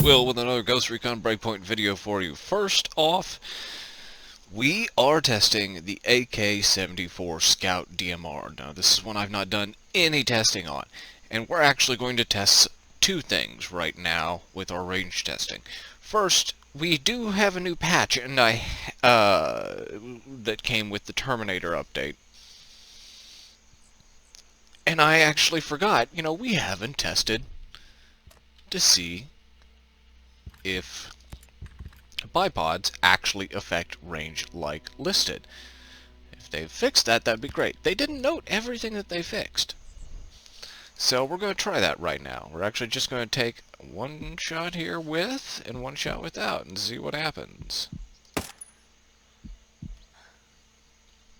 Will with another Ghost Recon Breakpoint video for you. First off, we are testing the AK-74 Scout DMR. Now, this is one I've not done any testing on, and we're actually going to test two things right now with our range testing. First, we do have a new patch, and that came with the Terminator update. And I actually forgot, we haven't tested to see if bipods actually affect range like listed. If they fixed that, that'd be great. They didn't note everything that they fixed. So we're going to try that right now. We're actually just going to take one shot here with and one shot without and see what happens.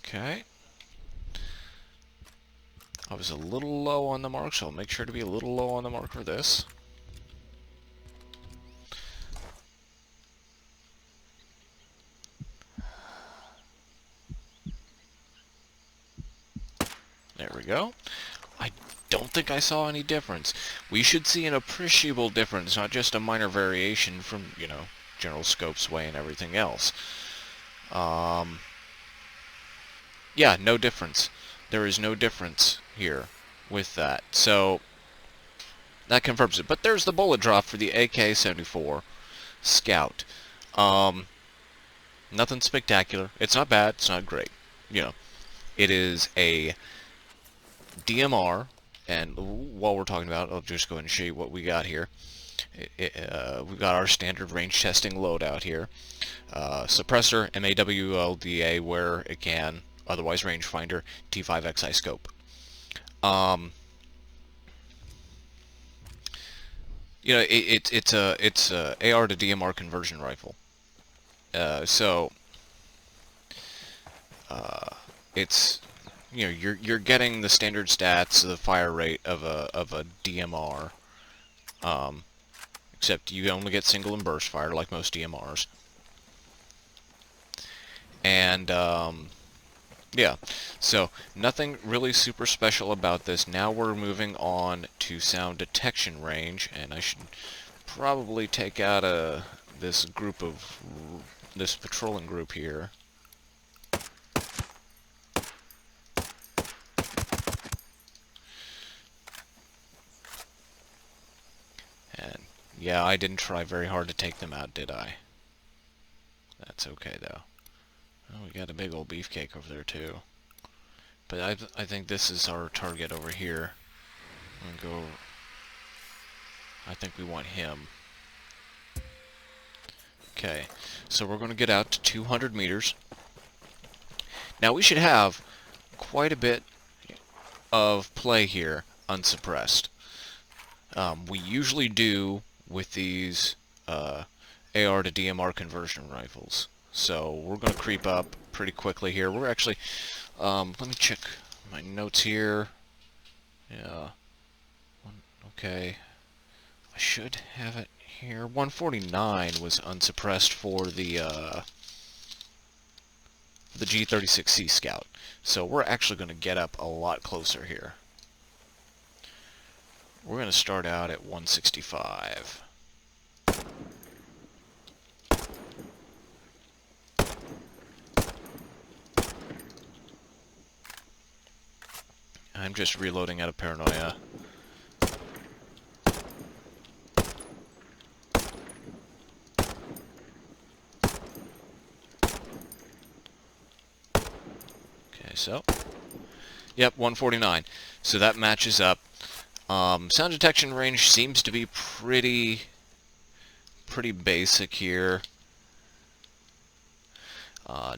Okay. I was a little low on the mark, so I'll make sure to be a little low on the mark for this. There we go. I don't think I saw any difference. We should see an appreciable difference, not just a minor variation from, general scope sway and everything else. Yeah, no difference. There is no difference here with that. So, that confirms it. But there's the bullet drop for the AK-74 Scout. Nothing spectacular. It's not bad. It's not great. It is a DMR, and while we're talking about it, I'll just go ahead and show you what we got here. We've got our standard range testing loadout here. Suppressor, MAWLDA where it can, otherwise rangefinder, T5XI scope. It's a AR to DMR conversion rifle. It's you're getting the standard stats, the fire rate of a DMR, except you only get single and burst fire like most DMRs. And yeah, so nothing really super special about this. Now we're moving on to sound detection range, and I should probably take out this patrolling group here. And yeah, I didn't try very hard to take them out, did I? That's okay though. Oh, we got a big old beefcake over there too. But I think this is our target over here. I'm gonna go. I think we want him. Okay, so we're going to get out to 200 meters. Now we should have quite a bit of play here unsuppressed. We usually do with these AR to DMR conversion rifles. So we're going to creep up pretty quickly here. We're actually, let me check my notes here. Yeah, okay, I should have it here. 149 was unsuppressed for the G36C Scout. So we're actually going to get up a lot closer here. We're going to start out at 165. I'm just reloading out of paranoia. Okay, so yep, 149. So that matches up. Sound detection range seems to be pretty basic here.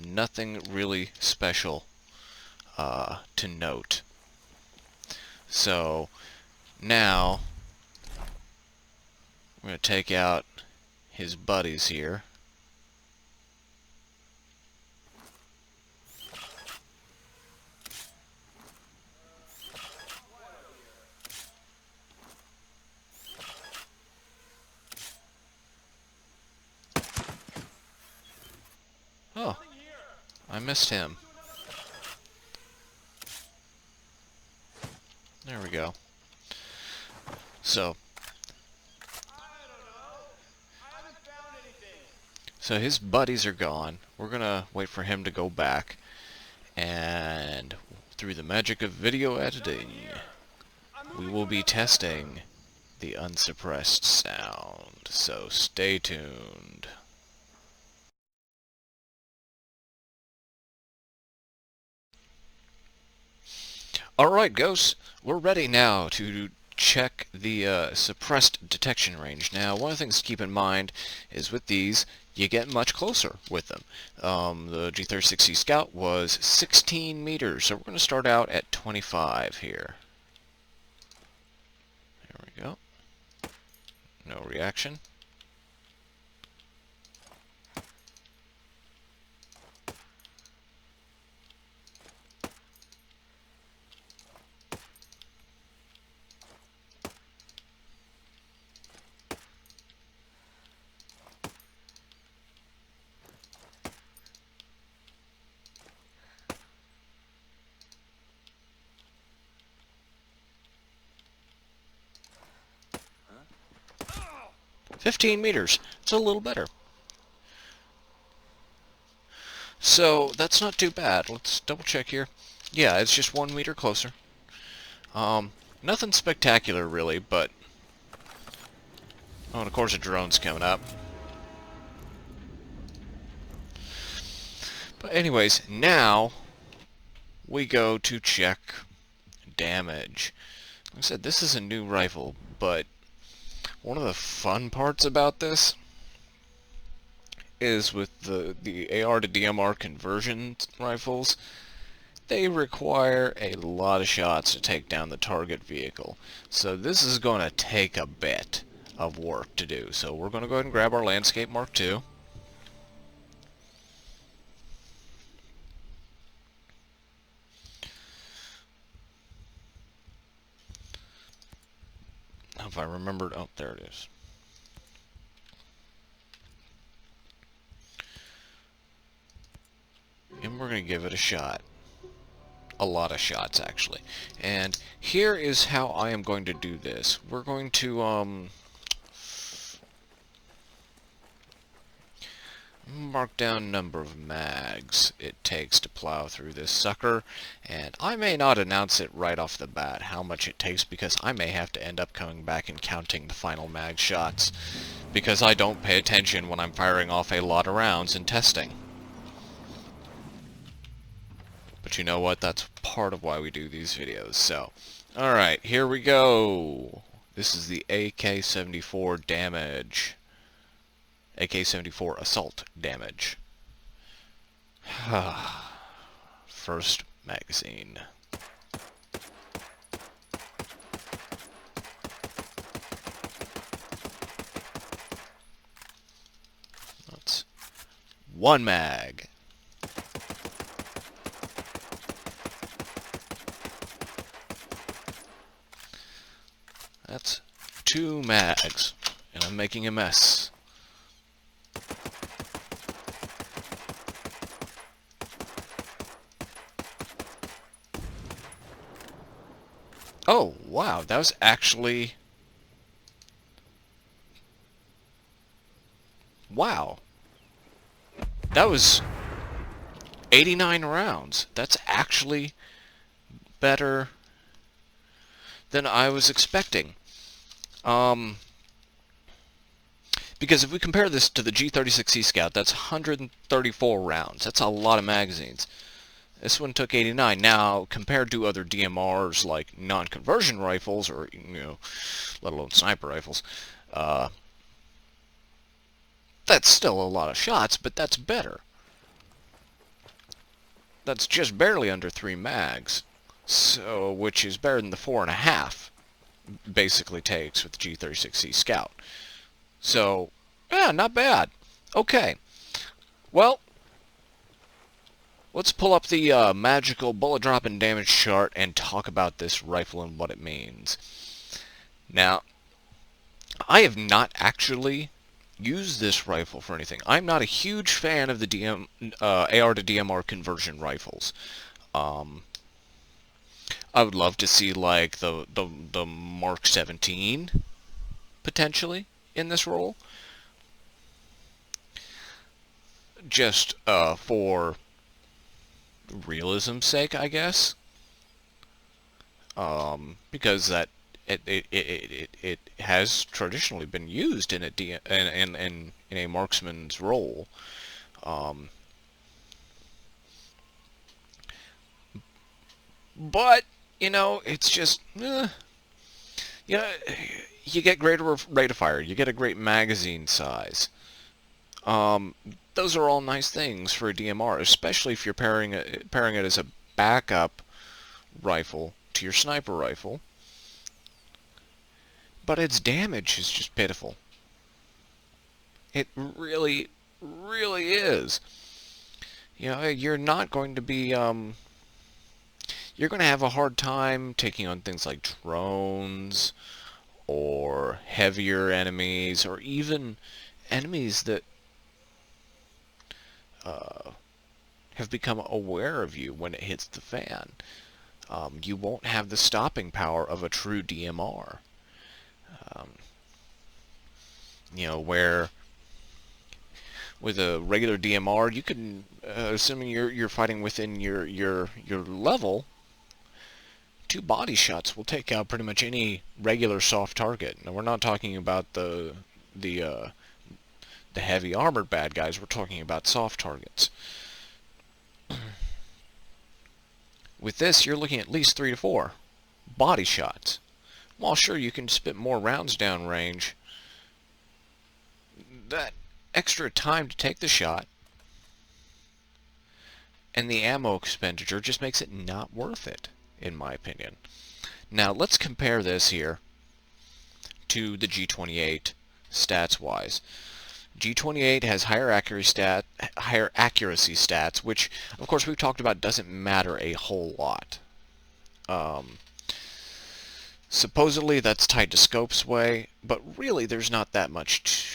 Nothing really special to note. So now we're going to take out his buddies here. Oh, I missed him. There we go. So, So his buddies are gone. We're gonna wait for him to go back, and through the magic of video editing, we will be testing the unsuppressed sound. So stay tuned. Alright, Ghosts, we're ready now to check the suppressed detection range. Now, one of the things to keep in mind is with these, you get much closer with them. The G36C Scout was 16 meters, so we're going to start out at 25 here. There we go. No reaction. Huh? 15 meters. It's a little better. So that's not too bad. Let's double check here. Yeah, it's just 1 meter closer. Nothing spectacular really, but oh, and of course a drone's coming up. But anyways, now we go to check damage. Like I said, this is a new rifle, but one of the fun parts about this is with the AR to DMR conversion rifles, they require a lot of shots to take down the target vehicle. So this is going to take a bit of work to do. So we're going to go ahead and grab our Landscape Mark II. If I remembered, oh, there it is. And we're going to give it a shot. A lot of shots, actually. And here is how I am going to do this. We're going to, mark down number of mags it takes to plow through this sucker, and I may not announce it right off the bat how much it takes, because I may have to end up coming back and counting the final mag shots, because I don't pay attention when I'm firing off a lot of rounds and testing. But you know what, that's part of why we do these videos. So, alright, here we go. This is the AK-74 damage. AK-74 assault damage. First magazine. That's one mag. That's 2 mags. And I'm making a mess. Oh, wow, that was actually... Wow. That was 89 rounds. That's actually better than I was expecting. Because if we compare this to the G36C Scout, that's 134 rounds. That's a lot of magazines. This one took 89. Now, compared to other DMRs like non-conversion rifles, or, you know, let alone sniper rifles, that's still a lot of shots, but that's better. That's just barely under 3 mags, so which is better than the 4.5 basically takes with the G36C Scout. So, yeah, not bad. Okay. Well, let's pull up the magical bullet drop and damage chart and talk about this rifle and what it means. Now, I have not actually used this rifle for anything. I'm not a huge fan of the AR to DMR conversion rifles. I would love to see like the Mark 17 potentially in this role. just for realism's sake, I guess, because that it has traditionally been used in in a marksman's role. Um, but you know, it's just you know, you get greater rate of fire, you get a great magazine size. Um, those are all nice things for a DMR, especially if you're pairing it as a backup rifle to your sniper rifle. But its damage is just pitiful. It really, really is. You know, you're not going to be, you're going to have a hard time taking on things like drones, or heavier enemies, or even enemies that uh, have become aware of you when it hits the fan. You won't have the stopping power of a true DMR. Um, you know, where with a regular DMR, you can, assuming you're fighting within your level, 2 body shots will take out pretty much any regular soft target. Now we're not talking about the uh, the heavy armored bad guys. We're talking about soft targets. With this, you're looking at least 3 to 4 body shots. While sure you can spit more rounds downrange, that extra time to take the shot and the ammo expenditure just makes it not worth it, in my opinion. Now let's compare this here to the G28 stats-wise. G28 has higher accuracy stats, which of course we've talked about doesn't matter a whole lot. Supposedly that's tied to scope sway, but really there's not that much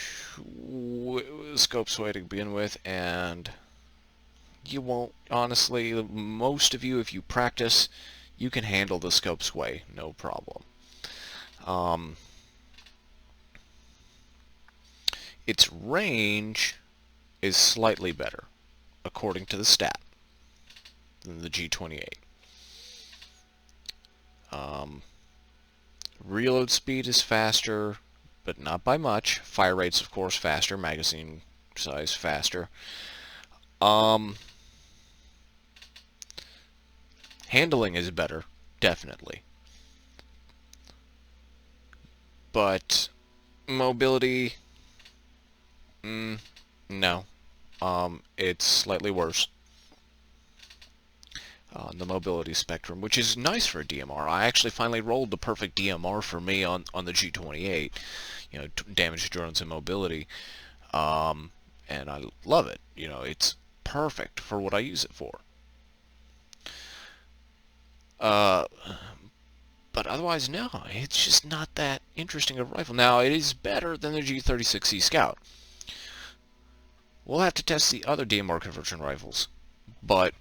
scope sway to begin with, and you won't, honestly, most of you, if you practice, you can handle the scope sway, no problem. Its range is slightly better, according to the stat, than the G28. Reload speed is faster, but not by much. Fire rate's, of course, faster. Magazine size faster. Handling is better, definitely. But mobility, no. It's slightly worse on the mobility spectrum, which is nice for a DMR. I actually finally rolled the perfect DMR for me on the G28. You know, damage drones and mobility. And I love it. You know, it's perfect for what I use it for. But otherwise, no, it's just not that interesting of a rifle. Now, it is better than the G36C Scout. We'll have to test the other DMR conversion rifles, but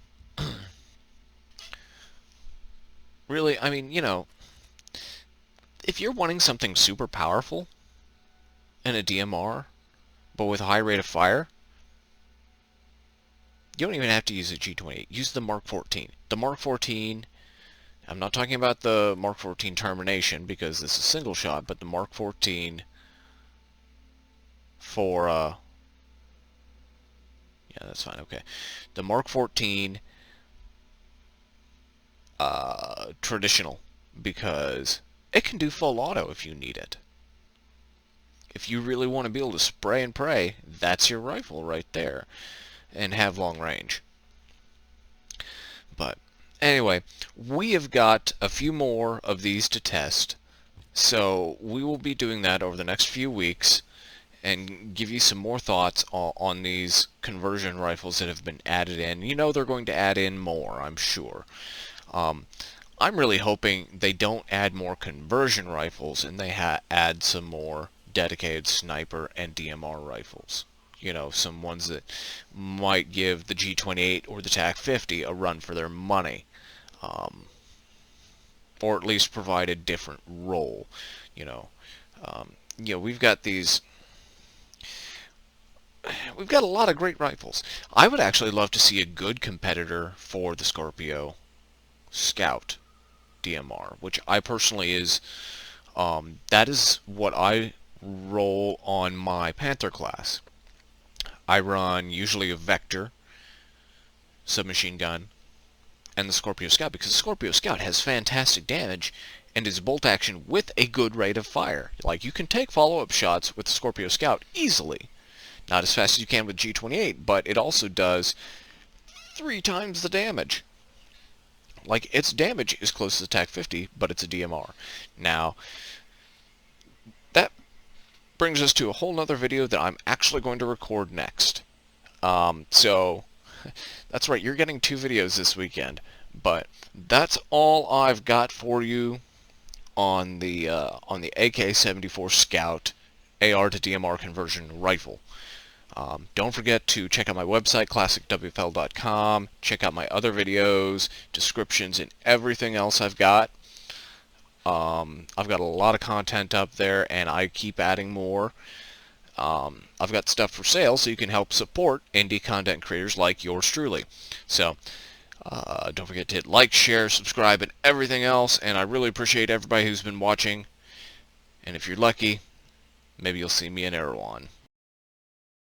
really, I mean, you know, if you're wanting something super powerful in a DMR, but with a high rate of fire, you don't even have to use a G28. Use the Mark 14. The Mark 14, I'm not talking about the Mark 14 termination because this is single shot, but the Mark 14 for, yeah, that's fine, okay. The Mark 14 traditional, because it can do full auto if you need it. If you really want to be able to spray and pray, that's your rifle right there, and have long range. But anyway, we have got a few more of these to test, so we will be doing that over the next few weeks and give you some more thoughts on these conversion rifles that have been added in. You know they're going to add in more, I'm sure. I'm really hoping they don't add more conversion rifles and they add some more dedicated sniper and DMR rifles. You know, some ones that might give the G28 or the TAC-50 a run for their money. Or at least provide a different role. You know, we've got these we've got a lot of great rifles. I would actually love to see a good competitor for the Scorpio Scout DMR, which I personally is, that is what I roll on my Panther class. I run usually a Vector submachine gun and the Scorpio Scout, because the Scorpio Scout has fantastic damage and is bolt action with a good rate of fire. Like, you can take follow-up shots with the Scorpio Scout easily. Not as fast as you can with G28, but it also does 3 times the damage. Like, its damage is close to TAC 50, but it's a DMR. Now, that brings us to a whole nother video that I'm actually going to record next. So, that's right, you're getting 2 videos this weekend. But that's all I've got for you on the AK-74 Scout AR to DMR conversion rifle. Don't forget to check out my website, classicwfl.com. Check out my other videos, descriptions, and everything else I've got. I've got a lot of content up there, and I keep adding more. I've got stuff for sale, so you can help support indie content creators like yours truly. So, don't forget to hit like, share, subscribe, and everything else, and I really appreciate everybody who's been watching. And if you're lucky, maybe you'll see me in Erewhon.